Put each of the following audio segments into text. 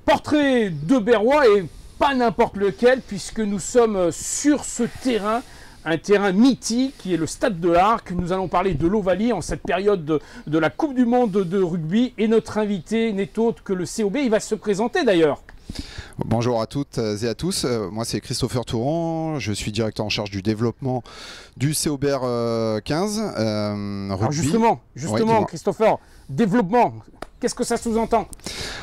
Portrait de Berrois et pas n'importe lequel, puisque nous sommes sur ce terrain, un terrain mythique qui est le Stade de l'Arc. Nous allons parler de l'Ovalie en cette période de la Coupe du Monde de rugby. Et notre invité n'est autre que le COB. Il va se présenter d'ailleurs. Bonjour à toutes et à tous, moi c'est Christopher Touran, je suis directeur en charge du développement du COBR 15 rugby. Alors justement ouais, Christopher, développement, qu'est-ce que ça sous-entend?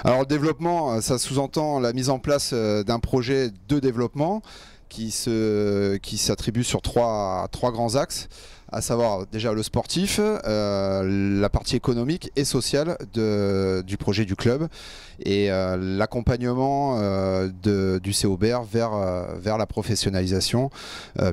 Alors le développement, ça sous-entend la mise en place d'un projet de développement qui s'attribue sur trois grands axes, à savoir déjà le sportif, la partie économique et sociale du projet du club et l'accompagnement du COBR vers la professionnalisation,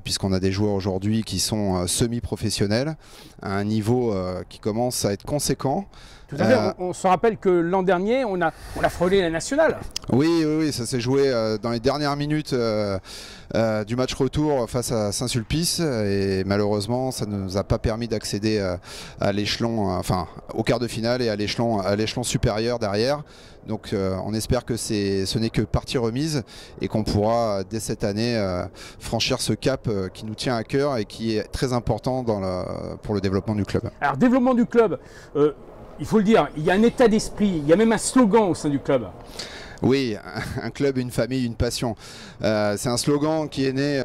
puisqu'on a des joueurs aujourd'hui qui sont semi-professionnels à un niveau qui commence à être conséquent. Tout à fait. On se rappelle que l'an dernier, on a frôlé la nationale. Oui, ça s'est joué dans les dernières minutes du match retour face à Saint-Sulpice et malheureusement, ça ne nous a pas permis d'accéder à l'échelon, enfin au quart de finale et à l'échelon supérieur derrière. Donc on espère que ce n'est que partie remise et qu'on pourra dès cette année franchir ce cap qui nous tient à cœur et qui est très important pour le développement du club. Alors développement du club, il faut le dire, il y a un état d'esprit, il y a même un slogan au sein du club. Oui, un club, une famille, une passion. C'est un slogan qui est né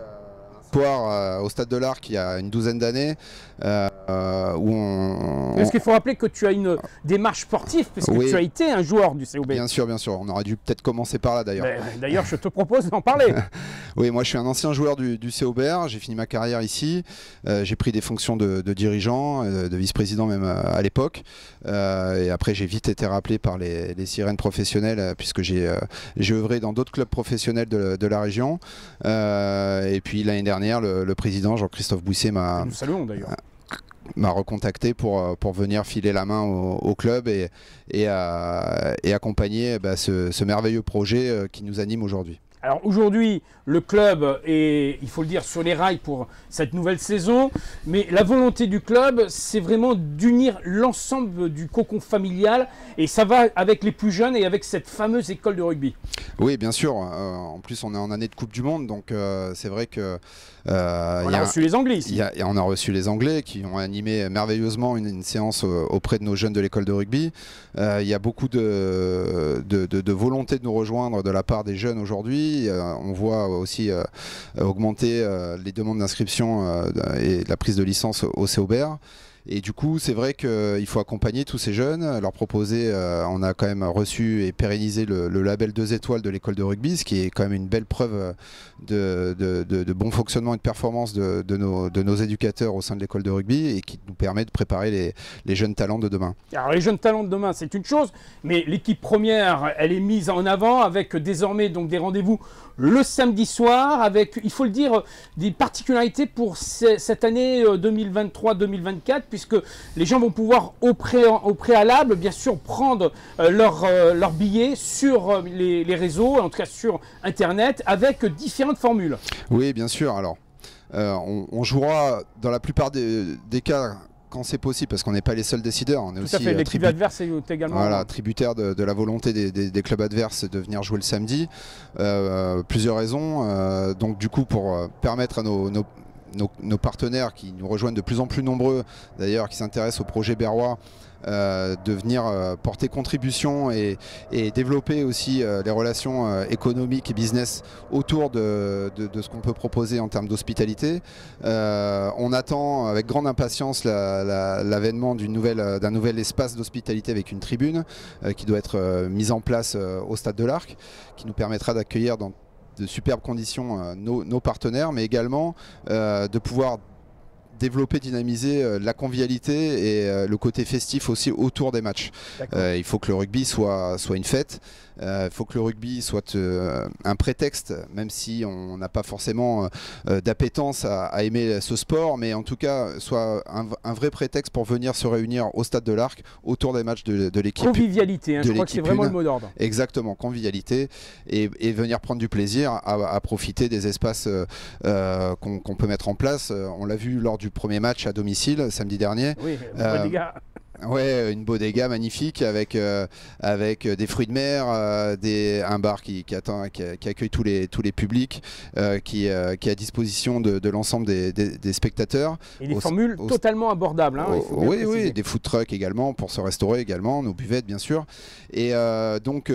au Stade de l'Arc il y a une douzaine d'années. Est-ce qu'il faut rappeler que tu as une démarche sportive, parce que tu as été un joueur du COB? Bien sûr, on aurait dû peut-être commencer par là d'ailleurs. D'ailleurs, je te propose d'en parler. Oui, moi je suis un ancien joueur du COBR, j'ai fini ma carrière ici, j'ai pris des fonctions de dirigeant, de vice-président même à l'époque, et après j'ai vite été rappelé par les sirènes professionnelles, puisque j'ai œuvré dans d'autres clubs professionnels de la région, et puis l'année dernière le président Jean-Christophe Bouisset m'a recontacté pour venir filer la main au club et accompagner ce merveilleux projet qui nous anime aujourd'hui. Alors aujourd'hui, le club est, il faut le dire, sur les rails pour cette nouvelle saison, mais la volonté du club, c'est vraiment d'unir l'ensemble du cocon familial, et ça va avec les plus jeunes et avec cette fameuse école de rugby. Oui, bien sûr. En plus, on est en année de Coupe du Monde, donc c'est vrai que... on a reçu les Anglais ici. On a reçu les Anglais qui ont animé merveilleusement une séance auprès de nos jeunes de l'école de rugby. Il y a beaucoup de volonté de nous rejoindre de la part des jeunes aujourd'hui. On voit aussi augmenter les demandes d'inscription et la prise de licence au COBR. Et du coup, c'est vrai qu'il faut accompagner tous ces jeunes, leur proposer, on a quand même reçu et pérennisé le label 2 étoiles de l'école de rugby, ce qui est quand même une belle preuve de bon fonctionnement et de performance de nos éducateurs au sein de l'école de rugby et qui nous permet de préparer les jeunes talents de demain. Alors les jeunes talents de demain, c'est une chose, mais l'équipe première, elle est mise en avant avec désormais donc des rendez-vous le samedi soir avec, il faut le dire, des particularités pour cette année 2023-2024, puisque les gens vont pouvoir au préalable, bien sûr, prendre leur billet sur les réseaux, en tout cas sur Internet, avec différentes formules. Oui, bien sûr. Alors, on jouera dans la plupart des cas quand c'est possible, parce qu'on n'est pas les seuls décideurs. On est aussi l'équipe adverse est également tributaire de la volonté des clubs adverses de venir jouer le samedi. Plusieurs raisons. Donc du coup, pour permettre à nos partenaires qui nous rejoignent de plus en plus nombreux, d'ailleurs qui s'intéressent au projet berrois, de venir porter contribution et développer aussi les relations économiques et business autour de ce qu'on peut proposer en termes d'hospitalité. On attend avec grande impatience l'avènement d'un nouvel espace d'hospitalité avec une tribune qui doit être mise en place au Stade de l'Arc, qui nous permettra d'accueillir dans de superbes conditions nos partenaires, mais également de pouvoir développer, dynamiser la convivialité et le côté festif aussi autour des matchs. Il faut que le rugby soit une fête, il faut que le rugby soit un prétexte, même si on n'a pas forcément d'appétence à aimer ce sport, mais en tout cas soit un vrai prétexte pour venir se réunir au Stade de l'Arc autour des matchs de l'équipe. Convivialité, hein, je crois que c'est vraiment le mot d'ordre. Exactement, convivialité et venir prendre du plaisir à profiter des espaces qu'on peut mettre en place. On l'a vu lors du premier match à domicile samedi dernier. Oui, Ouais, une bodega magnifique avec des fruits de mer, un bar qui accueille tous les publics, qui est à disposition de l'ensemble des spectateurs. Et des formules totalement abordables. Hein, oui, des food trucks également pour se restaurer également, nos buvettes bien sûr. Et donc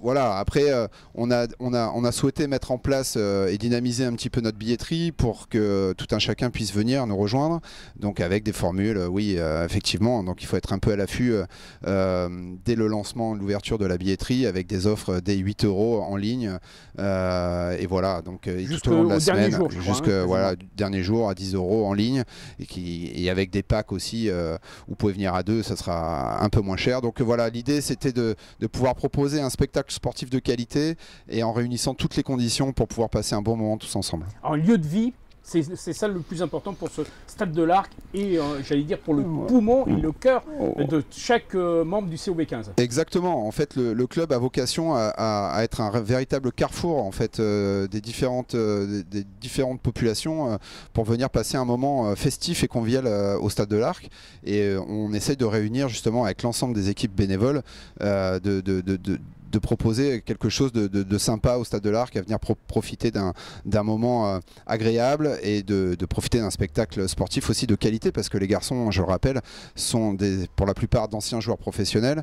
voilà, après on a souhaité mettre en place et dynamiser un petit peu notre billetterie pour que tout un chacun puisse venir nous rejoindre. Donc avec des formules, oui, effectivement. Donc il faut être un peu à l'affût dès le lancement, l'ouverture de la billetterie, avec des offres dès 8 € en ligne. Et voilà, donc tout au long de la semaine, jusqu'au dernier jour à 10 € en ligne, et avec des packs aussi où vous pouvez venir à deux, ça sera un peu moins cher. Donc voilà, l'idée c'était de pouvoir proposer un spectacle sportif de qualité et en réunissant toutes les conditions pour pouvoir passer un bon moment tous ensemble. En lieu de vie, c'est ça le plus important pour ce stade de l'Arc et j'allais dire pour le poumon et le cœur de chaque membre du COB 15. Exactement. En fait, le club a vocation à être un véritable carrefour en fait des différentes populations pour venir passer un moment festif et convivial au stade de l'Arc. Et on essaye de réunir justement avec l'ensemble des équipes bénévoles de proposer quelque chose de sympa au stade de l'Arc, à venir profiter d'un moment agréable et de profiter d'un spectacle sportif aussi de qualité, parce que les garçons, je le rappelle, sont pour la plupart d'anciens joueurs professionnels,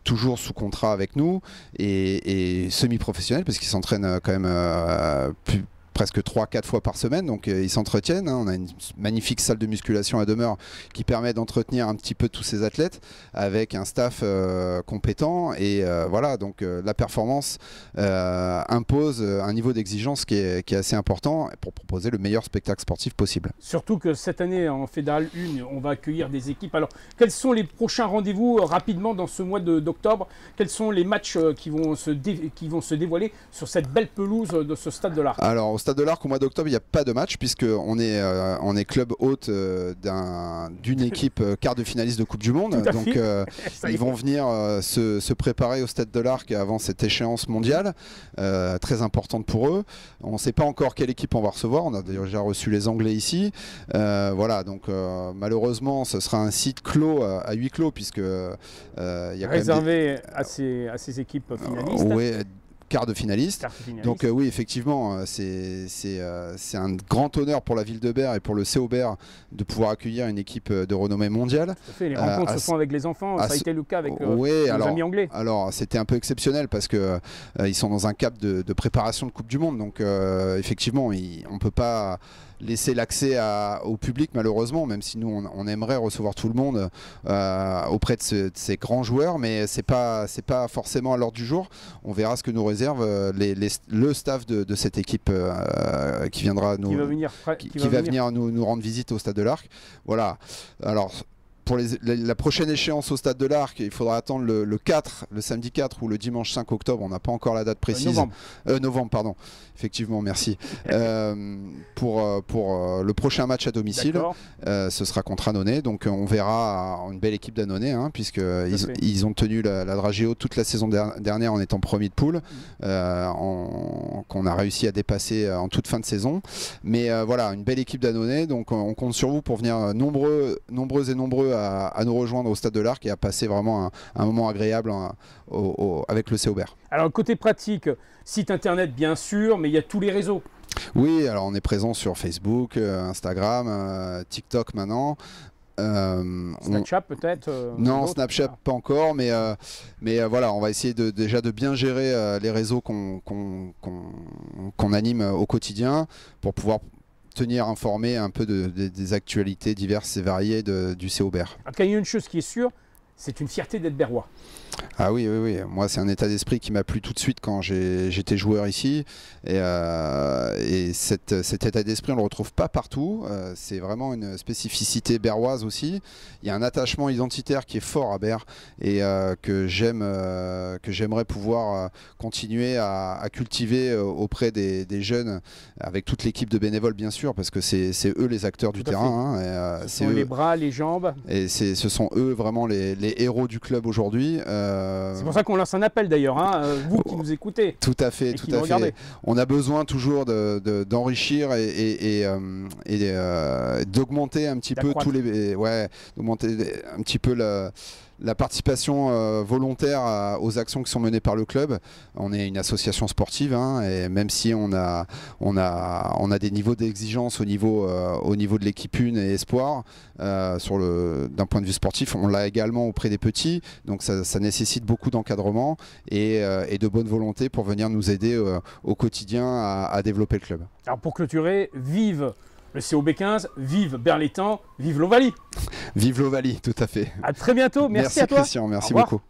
toujours sous contrat avec nous et semi-professionnels, parce qu'ils s'entraînent quand même presque 3-4 fois par semaine, donc ils s'entretiennent. On a une magnifique salle de musculation à demeure qui permet d'entretenir un petit peu tous ces athlètes avec un staff compétent, et voilà, donc la performance impose un niveau d'exigence qui est assez important pour proposer le meilleur spectacle sportif possible. Surtout que cette année en Fédéral 1, on va accueillir des équipes. Alors quels sont les prochains rendez-vous rapidement dans ce mois d'octobre? Quels sont les matchs qui vont se dévoiler sur cette belle pelouse de ce stade de l'Arc? Alors au stade de l'Arc, au mois d'octobre, il n'y a pas de match, puisqu'on est club hôte d'une équipe quart de finaliste de Coupe du Monde. Donc ils vont venir se préparer au stade de l'Arc avant cette échéance mondiale, très importante pour eux. On ne sait pas encore quelle équipe on va recevoir. On a déjà reçu les Anglais ici. Voilà, donc malheureusement, ce sera un site clos, à huis clos, puisque il y a réservé à ces équipes finalistes. Oui, quart de finaliste. Donc oui, effectivement, c'est un grand honneur pour la ville de Berre et pour le COBER de pouvoir accueillir une équipe de renommée mondiale. Tout à fait, les rencontres se font avec les enfants, ça a été le cas avec nos amis anglais. Alors c'était un peu exceptionnel parce que ils sont dans un cap de préparation de Coupe du Monde, donc effectivement, on ne peut pas laisser l'accès au public malheureusement, même si nous on aimerait recevoir tout le monde auprès de ces grands joueurs, mais c'est pas forcément à l'ordre du jour. On verra ce que nous réserve le staff de cette équipe qui viendra venir nous rendre visite au stade de l'Arc. Voilà. Alors pour la prochaine échéance au stade de l'Arc, il faudra attendre le samedi 4 ou le dimanche 5 octobre. On n'a pas encore la date précise. Novembre, pardon. Effectivement, merci. Pour le prochain match à domicile, ce sera contre Annonay. Donc on verra une belle équipe d'Annonay, hein, puisqu'ils ont tenu la Dragéo toute la saison dernière en étant premier de poule, qu'on a réussi à dépasser en toute fin de saison. Mais voilà, une belle équipe d'Annonay. Donc on compte sur vous pour venir nombreux et nombreux à nous rejoindre au stade de l'Arc et à passer vraiment un moment agréable avec le COBER. Alors côté pratique, site internet bien sûr, mais il y a tous les réseaux. Oui, alors on est présent sur Facebook, Instagram, TikTok maintenant. Snapchat peut-être Non, Snapchat pas encore, mais voilà, on va essayer déjà de bien gérer les réseaux qu'on anime au quotidien pour pouvoir tenir informé un peu des actualités diverses et variées du COBER. Il y a une chose qui est sûre, c'est une fierté d'être berrois. Ah oui, moi c'est un état d'esprit qui m'a plu tout de suite quand j'étais joueur ici, et cet état d'esprit on le retrouve pas partout, c'est vraiment une spécificité berroise aussi. Il y a un attachement identitaire qui est fort à Berre et que j'aimerais pouvoir continuer à cultiver auprès des jeunes, avec toute l'équipe de bénévoles bien sûr, parce que c'est eux les acteurs du terrain, ce sont les bras, les jambes, et ce sont eux vraiment les les héros du club aujourd'hui. C'est pour ça qu'on lance un appel d'ailleurs, hein, vous qui nous écoutez. Tout à fait, tout à fait. On a besoin toujours d'enrichir et d'augmenter un petit peu d'augmenter un petit peu la participation volontaire aux actions qui sont menées par le club. On est une association sportive, hein, et même si on a des niveaux d'exigence au niveau de l'équipe 1 et espoir, d'un point de vue sportif, on l'a également auprès des petits, donc ça nécessite beaucoup d'encadrement et de bonne volonté pour venir nous aider au quotidien à développer le club. Alors pour clôturer, vive le COB15, vive Berlétan, vive l'Ovalie. Vive l'Ovalie, tout à fait. À très bientôt, merci à toi. Christian, merci beaucoup.